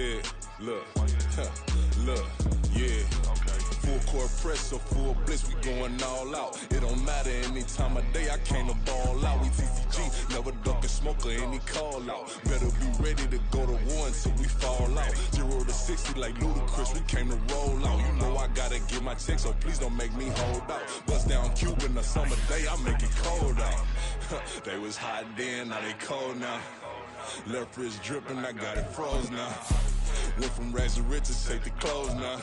head. Look, look, yeah. Full court press or full blitz, we going all out. It don't matter any time of day, I came to ball out. We TCG, never duck a smoker, any call out. Better be ready to go to war until we fall out. 0 to 60 like Ludacris, we came to roll out. You know I gotta get my check, so please don't make me hold out. Bust down Cuban a summer day, I make it cold out. They was hot then, now they cold now. Left wrist dripping, I got it froze now. Went from rags to riches, take the clothes now.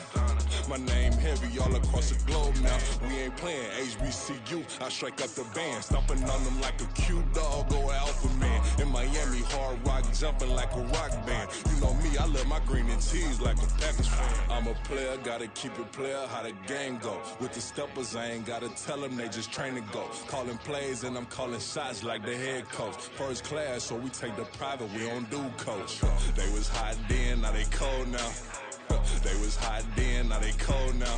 My name heavy all across the globe now. We ain't playing HBCU, I strike up the band. Stomping on them like a cute dog or alpha man. In Miami, hard rock jumping like a rock band. You know me, I love my green and cheese like a Packers fan. I'm a player, gotta keep it player, how the game go. With the steppers, I ain't gotta tell them, they just train to go. Calling plays and I'm calling shots like the head coach. First class, so we take the private, we don't do coach. They was hot then, now they cold now. They was hot then, now they cold now.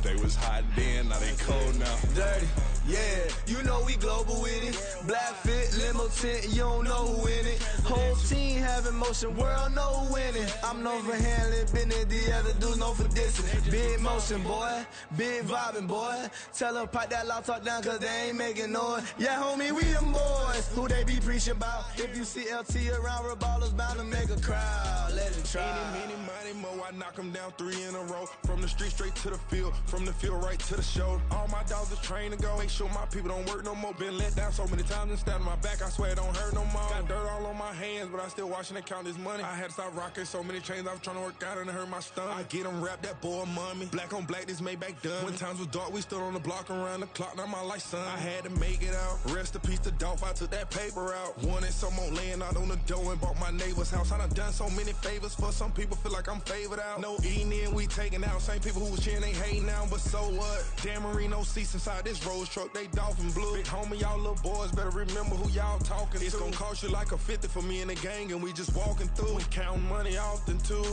They was hot then, now they cold now. Dirty, yeah, you know we global with it. Black fit, limo tint, you don't know who in it. Whole team having motion, world know who winning. I'm known for handling business, the other dudes known for dissing. Big motion, boy, big vibing, boy. Tell them pipe that loud talk down, cause they ain't making noise. Yeah, homie, we them boys, who they be preaching about. If you see LT around, Reballo's bound to make a crowd. Let it try. Eeny, meeny, miny, mo, I knock them down 3 in a row. From the street straight to the field, from the field right to the show. All my dogs are trained to go. Make sure my people don't work no more. Been let down so many times and stabbed my back. I swear it don't hurt no more. Got dirt all on my hands, but I still watching and count this money. I had to stop rocking so many chains. I was trying to work out and it hurt my stomach. I get them wrapped, that boy mommy. Black on black, this Maybach done. When times was dark, we stood on the block around the clock. Now my life, son. I had to make it out. Rest in peace to Dolph. I took that paper out. Wanted some more laying out on the dough and bought my neighbor's house. I done so many favors for some people. Feel like I'm favored out. No eating in, we taking out. Same people who was cheering, they hating now, but so what? Dan Marino seats inside this Rolls truck, they dolphin blue. Big homie, y'all little boys better remember who y'all talking to. It's gonna cost you like a 50 for me and the gang, and we just walking through. We counting money often too.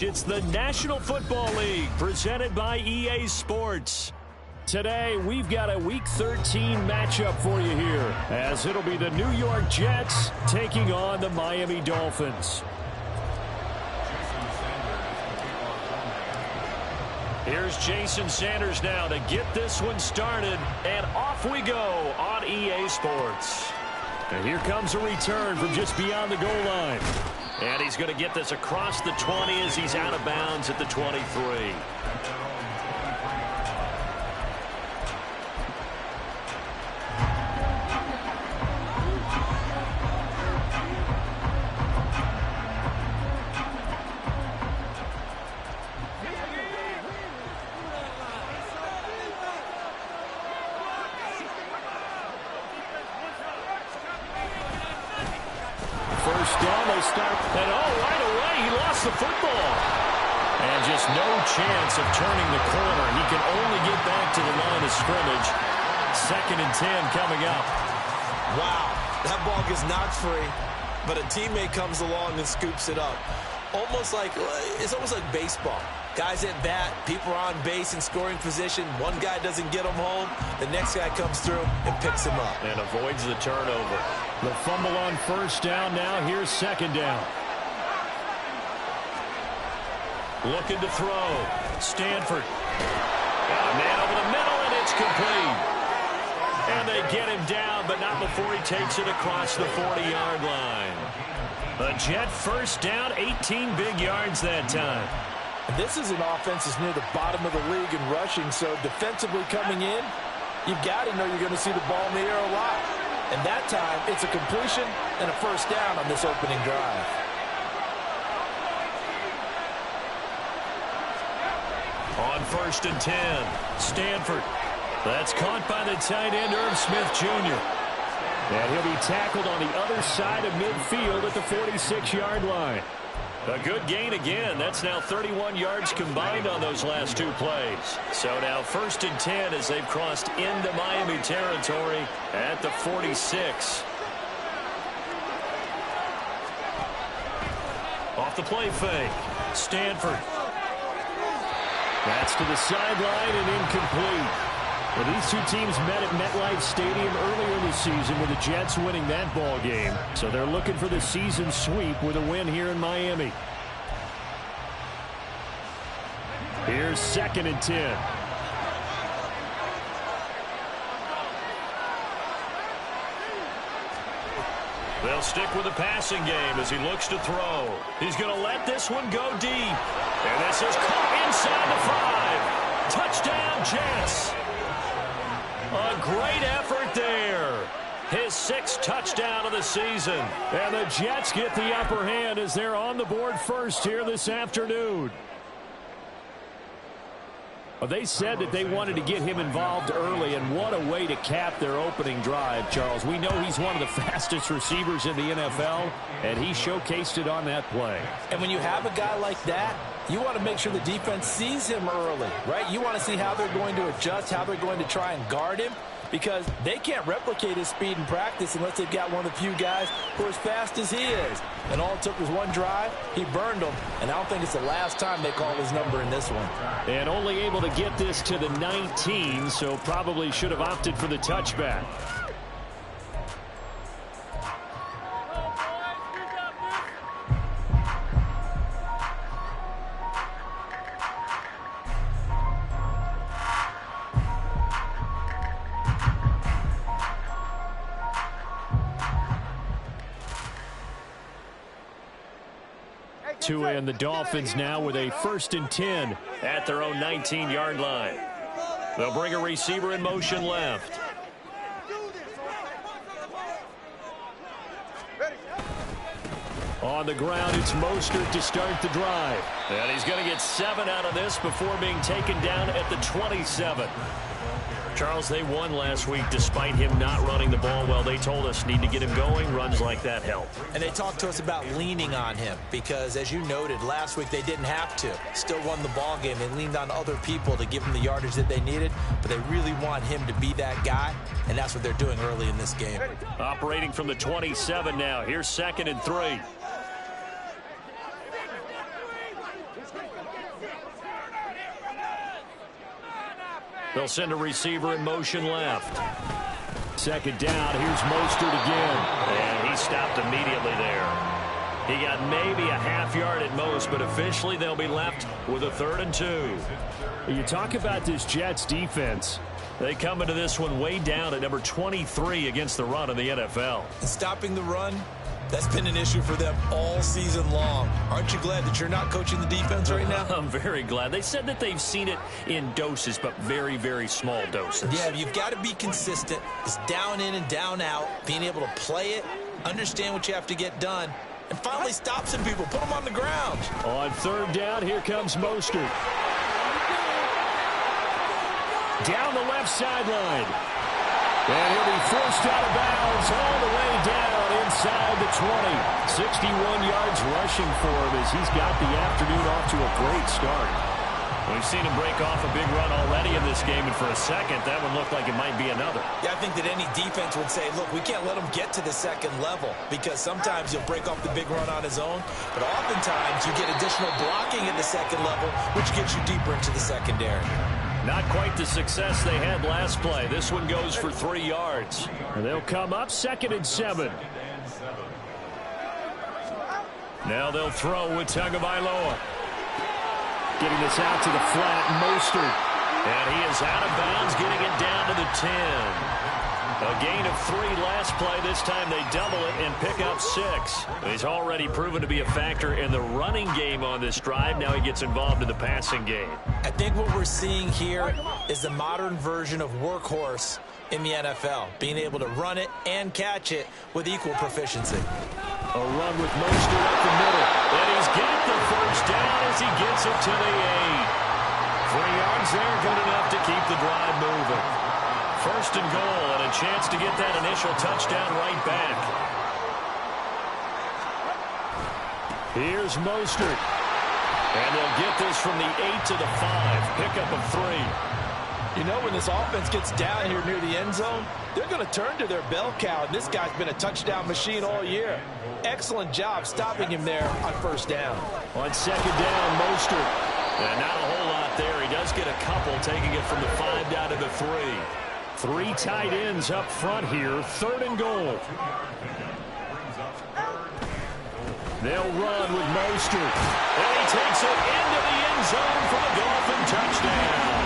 It's the National Football League presented by EA Sports. Today, we've got a Week 13 matchup for you here, as it'll be the New York Jets taking on the Miami Dolphins. Here's Jason Sanders now to get this one started, and off we go on EA Sports. And here comes a return from just beyond the goal line. And he's going to get this across the 20 as he's out of bounds at the 23. First down, they start, and right away, he lost the football. And just no chance of turning the corner. He can only get back to the line of scrimmage. 2nd and 10 coming up. Wow, that ball gets knocked free, but a teammate comes along and scoops it up. It's almost like baseball. Guys at bat, people are on base in scoring position. One guy doesn't get him home. The next guy comes through and picks him up. And avoids the turnover. The fumble on first down now. Here's 2nd down. Looking to throw. Stanford. Got a man over the middle, and it's complete. And they get him down, but not before he takes it across the 40-yard line. A Jet first down, 18 big yards that time. This is an offense that's near the bottom of the league in rushing, so defensively coming in, you've got to know you're going to see the ball in the air a lot. And that time, it's a completion and a first down on this opening drive. On 1st and 10, Stanford. That's caught by the tight end, Irv Smith Jr. And he'll be tackled on the other side of midfield at the 46-yard line. A good gain again. That's now 31 yards combined on those last two plays. So now 1st and 10 as they've crossed into Miami territory at the 46. Off the play fake. Stanford. That's to the sideline and incomplete. Well, these two teams met at MetLife Stadium earlier this season with the Jets winning that ball game. So they're looking for the season sweep with a win here in Miami. Here's 2nd and 10. They'll stick with the passing game as he looks to throw. He's going to let this one go deep. And this is caught inside the 5. Touchdown, Jets. A great effort there. His 6th touchdown of the season. And the Jets get the upper hand as they're on the board first here this afternoon. Well, they said that they wanted to get him involved early, and what a way to cap their opening drive, Charles. We know he's one of the fastest receivers in the NFL, and he showcased it on that play. And when you have a guy like that, you want to make sure the defense sees him early, right? You want to see how they're going to adjust, how they're going to try and guard him, because they can't replicate his speed in practice unless they've got one of the few guys who are as fast as he is. And all it took was one drive. He burned them, and I don't think it's the last time they call his number in this one. And only able to get this to the 19, so probably should have opted for the touchback. Two in the Dolphins now with a 1st and 10 at their own 19-yard line. They'll bring a receiver in motion left. On the ground, it's Mostert to start the drive. And he's going to get 7 out of this before being taken down at the 27. Charles, they won last week despite him not running the ball well. They told us need to get him going. Runs like that help. And they talked to us about leaning on him because, as you noted, last week they didn't have to. Still won the ball game. They leaned on other people to give them the yardage that they needed, but they really want him to be that guy, and that's what they're doing early in this game. Operating from the 27 now. Here's 2nd and 3. They'll send a receiver in motion left. 2nd down. Here's Mostert again. And he stopped immediately there. He got maybe a half yard at most, but officially they'll be left with a 3rd and 2. You talk about this Jets defense. They come into this one way down at number 23 against the run in the NFL. And stopping the run, that's been an issue for them all season long. Aren't you glad that you're not coaching the defense right now? I'm very glad. They said that they've seen it in doses, but very, very small doses. Yeah, you've got to be consistent. It's down in and down out, being able to play it, understand what you have to get done, and finally stop some people, put them on the ground. On 3rd down, here comes Mostert. Down the left sideline. And he'll be forced out of bounds all the way down inside the 20. 61 yards rushing for him as he's got the afternoon off to a great start. We've seen him break off a big run already in this game, and for a second, that one looked like it might be another. Yeah, I think that any defense would say, look, we can't let him get to the 2nd level because sometimes he'll break off the big run on his own, but oftentimes you get additional blocking at the 2nd level, which gets you deeper into the secondary. Not quite the success they had last play. This one goes for 3 yards. And they'll come up 2nd and 7. Now they'll throw with Tagovailoa. Getting this out to the flat, Mostert. And he is out of bounds, getting it down to the 10. A gain of 3 last play. This time they double it and pick up 6. He's already proven to be a factor in the running game on this drive. Now he gets involved in the passing game. I think what we're seeing here is the modern version of workhorse in the NFL, being able to run it and catch it with equal proficiency. A run with Mostert up the middle. And he's got the 1st down as he gets it to the 8. 3 yards there, good enough to keep the drive moving. First and goal, and a chance to get that initial touchdown right back. Here's Mostert. And they'll get this from the 8 to the 5. Pickup of 3. You know, when this offense gets down here near the end zone, they're going to turn to their bell cow. And this guy's been a touchdown machine all year. Excellent job stopping him there on first down. On second down, Mostert. And not a whole lot there. He does get a couple, taking it from the 5 down to the 3. 3 tight ends up front here. Third and goal. They'll run with Mostert. And he takes it into the end zone for the Dolphin touchdown.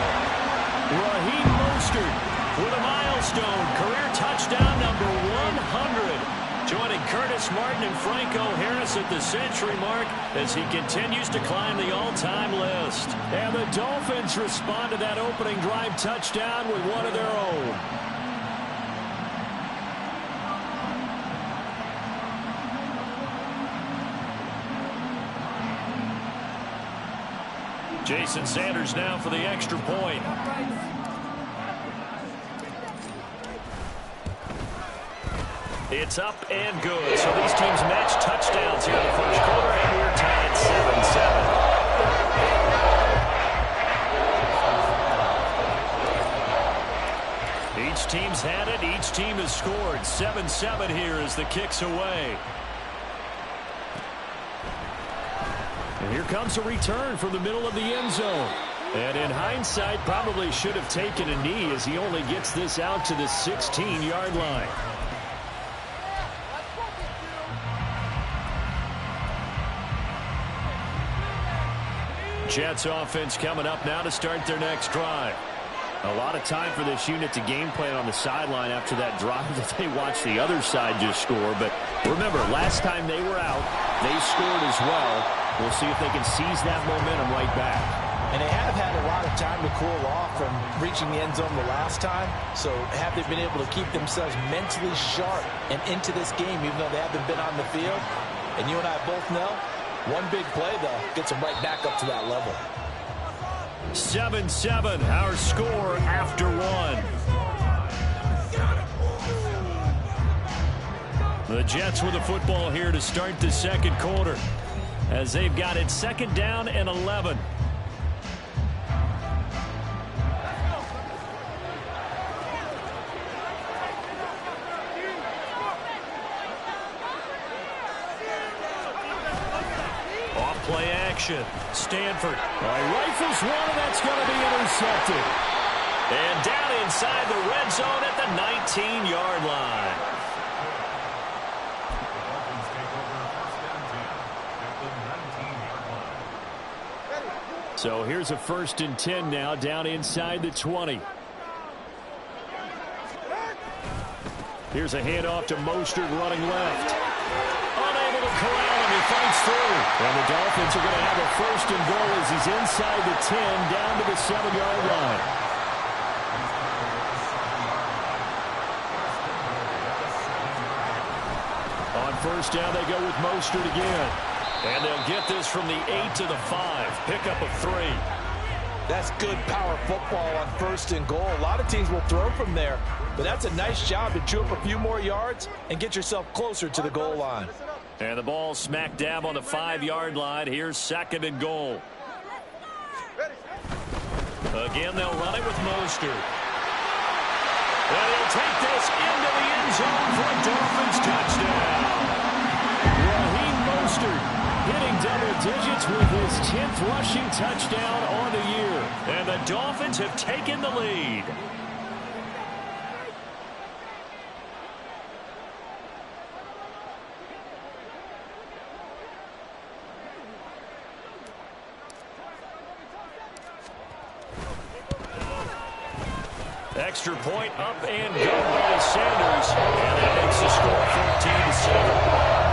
Raheem Mostert with a milestone career touchdown number 100. Joining Curtis Martin and Franco Harris at the century mark as he continues to climb the all-time list. And the Dolphins respond to that opening drive touchdown with one of their own. Jason Sanders now for the extra point. It's up and good. So these teams match touchdowns here in the first quarter, and we're tied 7-7. Each team's had it. Each team has scored. 7-7 here as the kick's away. And here comes a return from the middle of the end zone. And in hindsight, probably should have taken a knee as he only gets this out to the 16-yard line. Jets offense coming up now to start their next drive. A lot of time for this unit to game plan on the sideline after that drive that they watched the other side just score. But remember, last time they were out, they scored as well. We'll see if they can seize that momentum right back. And they have had a lot of time to cool off from reaching the end zone the last time. So have they been able to keep themselves mentally sharp and into this game, even though they haven't been on the field? And you and I both know, one big play, though, gets them right back up to that level. 7-7, our score after 1. The Jets with the football here to start the second quarter, as they've got it second down and 11. Off-play action. Stanford rifles one, and that's going to be intercepted. And down inside the red zone at the 19-yard line. So here's a 1st and 10 now, down inside the 20. Here's a handoff to Mostert running left. Unable to corral him, he fights through. And the Dolphins are going to have a 1st and goal as he's inside the 10, down to the 7-yard line. On first down, they go with Mostert again. And they'll get this from the 8 to the 5. Pickup of 3. That's good power football on 1st and goal. A lot of teams will throw from there, but that's a nice job to chew up a few more yards and get yourself closer to the goal line. And the ball smack dab on the 5-yard line. Here's 2nd and goal. Again, they'll run it with Mostert. And he'll take this into the end zone for a Dolphins touchdown. Raheem Mostert hitting double digits with his 10th rushing touchdown on the year. And the Dolphins have taken the lead. Extra point up and go by Sanders. And that makes the score 14-7.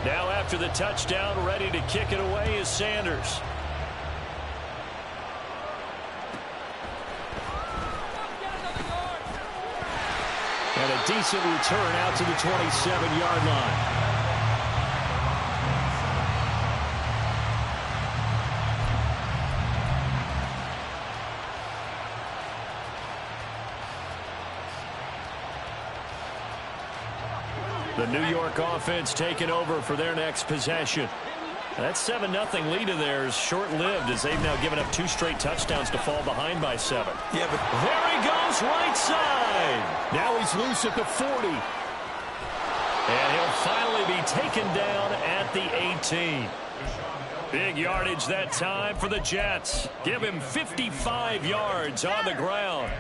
Now after the touchdown, ready to kick it away is Sanders. And a decent return out to the 27-yard line. The New York offense taking over for their next possession. That 7-0 lead of theirs short-lived as they've now given up 2 straight touchdowns to fall behind by 7. Yeah, but there he goes right side. Now he's loose at the 40. And he'll finally be taken down at the 18. Big yardage that time for the Jets. Give him 55 yards on the ground.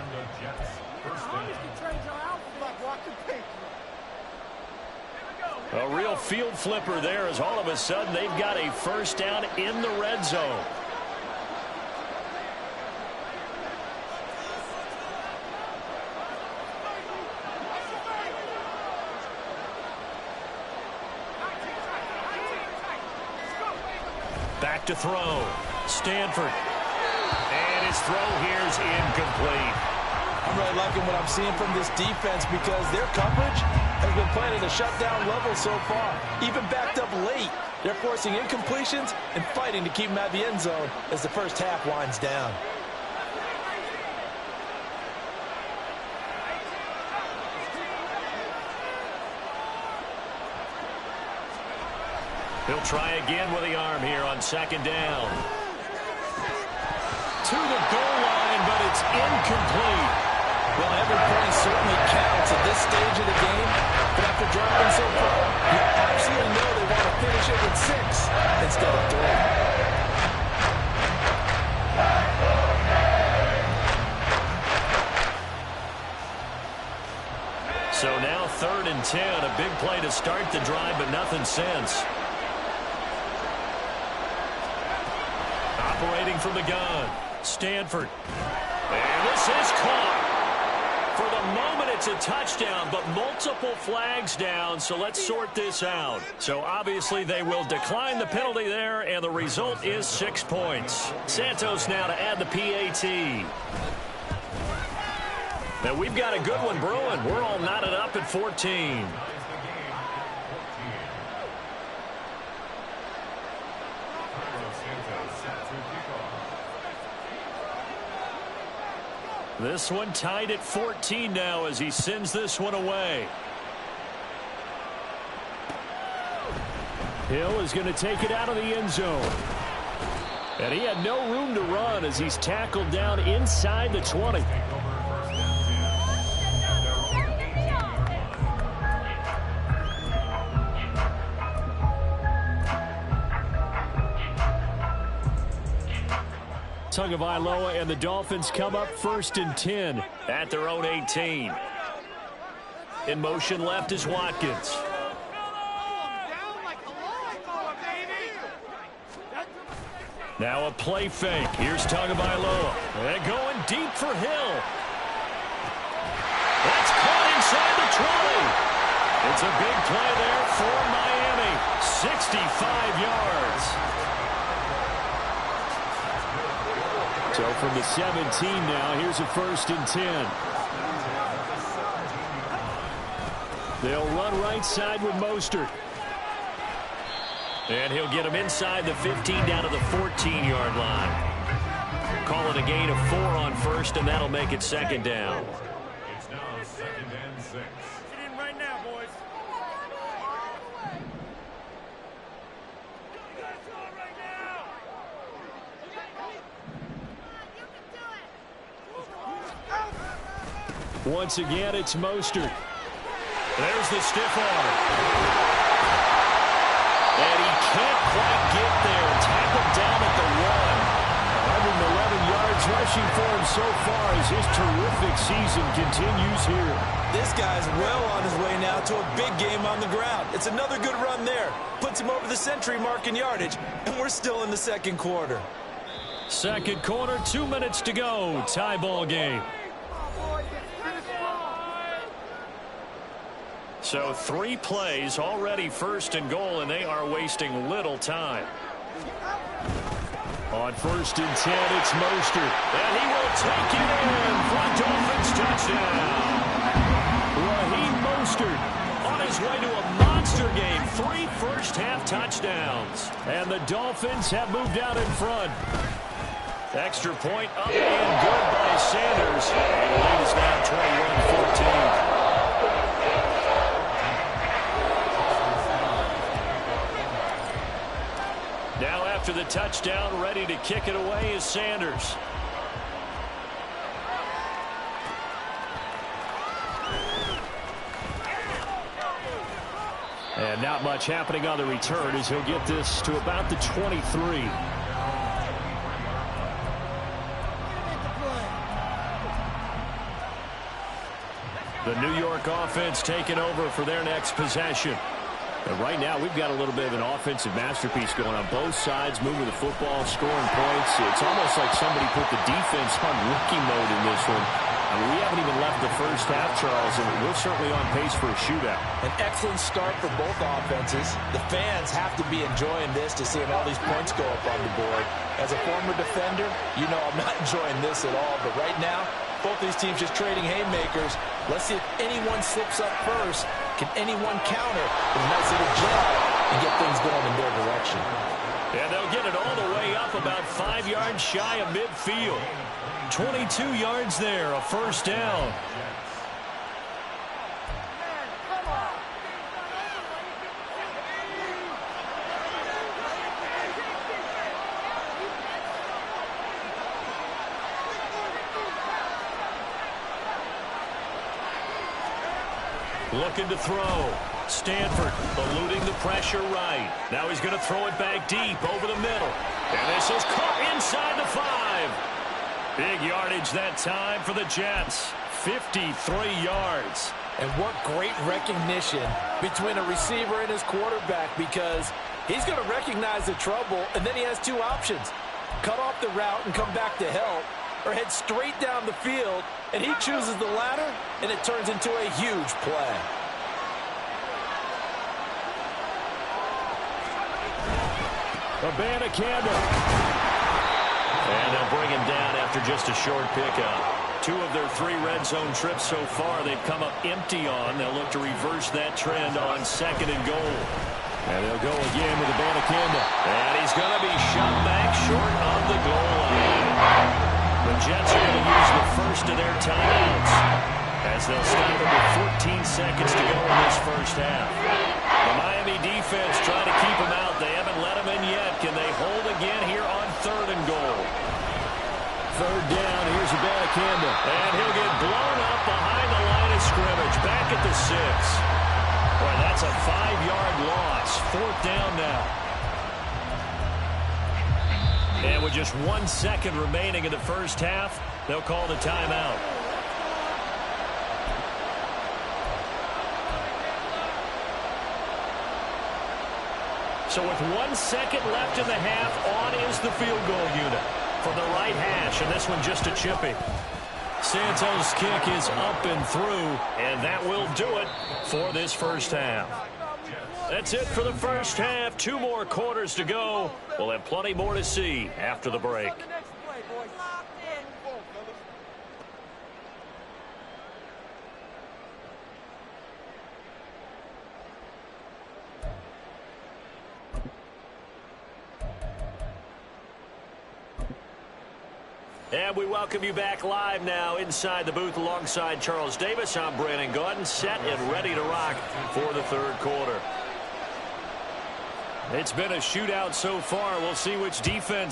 A real field flipper there as all of a sudden they've got a first down in the red zone. Back to throw. Stanford. And his throw here is incomplete. I'm really liking what I'm seeing from this defense because their coverage has been playing at a shutdown level so far. Even backed up late, they're forcing incompletions and fighting to keep them out of the end zone as the first half winds down. He'll try again with the arm here on second down. To the goal line, but it's incomplete. Well, every point certainly counts at this stage of the game, but after driving so far, you absolutely know they want to finish it with 6 instead of 3. So now 3rd and 10, a big play to start the drive, but nothing since. Operating from the gun, Stanford. And this is caught. For the moment, it's a touchdown, but multiple flags down, so let's sort this out. So obviously they will decline the penalty there, and the result is 6 points. Santos now to add the PAT. Now we've got a good one brewing. We're all knotted up at 14. This one tied at 14 now as he sends this one away. Hill is going to take it out of the end zone. And he had no room to run as he's tackled down inside the 20. Tagovailoa and the Dolphins come up 1st and 10 at their own 18. In motion left is Watkins. Now a play fake. Here's Tagovailoa. And going deep for Hill. That's caught inside the 20. It's a big play there for Miami. 65 yards. So from the 17 now, here's a 1st and 10. They'll run right side with Mostert. And he'll get him inside the 15 down to the 14-yard line. Call it a gain of 4 on 1st, and that'll make it 2nd down. It's now 2nd and 6. Get in right now, boys. Once again, it's Mostert. There's the stiff arm. And he can't quite get there. Tackled down at the 1. 111 yards rushing for him so far as his terrific season continues here. This guy's well on his way now to a big game on the ground. It's another good run there. Puts him over the century mark in yardage, and we're still in the 2nd quarter. 2nd quarter, 2 minutes to go. Tie ball game. So 3 plays already 1st and goal, and they are wasting little time. On 1st and 10, it's Mostert. And he will take it in for a Dolphins touchdown. Mostert on his way to a monster game. 3 first-half touchdowns. And the Dolphins have moved out in front. Extra point up and good by Sanders. And the lead is now 21-14. Now after the touchdown, ready to kick it away is Sanders. And not much happening on the return as he'll get this to about the 23. The New York offense taking over for their next possession. And right now, we've got a little bit of an offensive masterpiece going on both sides, moving the football, scoring points. It's almost like somebody put the defense on rookie mode in this one. I mean, we haven't even left the first half, Charles, and we're certainly on pace for a shootout. An excellent start for both offenses. The fans have to be enjoying this to seeing all these points go up on the board. As a former defender, you know I'm not enjoying this at all. But right now, both these teams just trading haymakers. Let's see if anyone slips up first. Can anyone counter with a nice little jab and get things going in their direction? And they'll get it all the way up about 5 yards shy of midfield. 22 yards there, a first down. Looking to throw. Stanford eluding the pressure right. Now he's going to throw it back deep over the middle. And this is caught inside the 5. Big yardage that time for the Jets. 53 yards. And what great recognition between a receiver and his quarterback, because he's going to recognize the trouble, and then he has 2 options. Cut off the route and come back to help, or head straight down the field, and he chooses the latter, and it turns into a huge play. Abanikanda. And they'll bring him down after just a short pickup. 2 of their 3 red zone trips so far they've come up empty on. They'll look to reverse that trend on 2nd and goal. And they'll go again with Abanikanda. And he's going to be shot back short of the goal line. The Jets are going to use the first of their timeouts as they'll stop it with 14 seconds to go in this first half. The Miami defense trying to keep him out. They haven't let him in yet. Can they hold again here on 3rd and goal? 3rd down. Here's Abanikanda. And he'll get blown up behind the line of scrimmage. Back at the 6. Boy, that's a 5-yard loss. 4th down now. And with just 1 second remaining in the first half, they'll call the timeout. So with 1 second left in the half, on is the field goal unit from the right hash, and this one just a chippy. Santos' kick is up and through, and that will do it for this first half. That's it for the first half. 2 more quarters to go. We'll have plenty more to see after the break. And we welcome you back live now inside the booth alongside Charles Davis. I'm Brandon Gordon, set and ready to rock for the 3rd quarter. It's been a shootout so far. We'll see which defense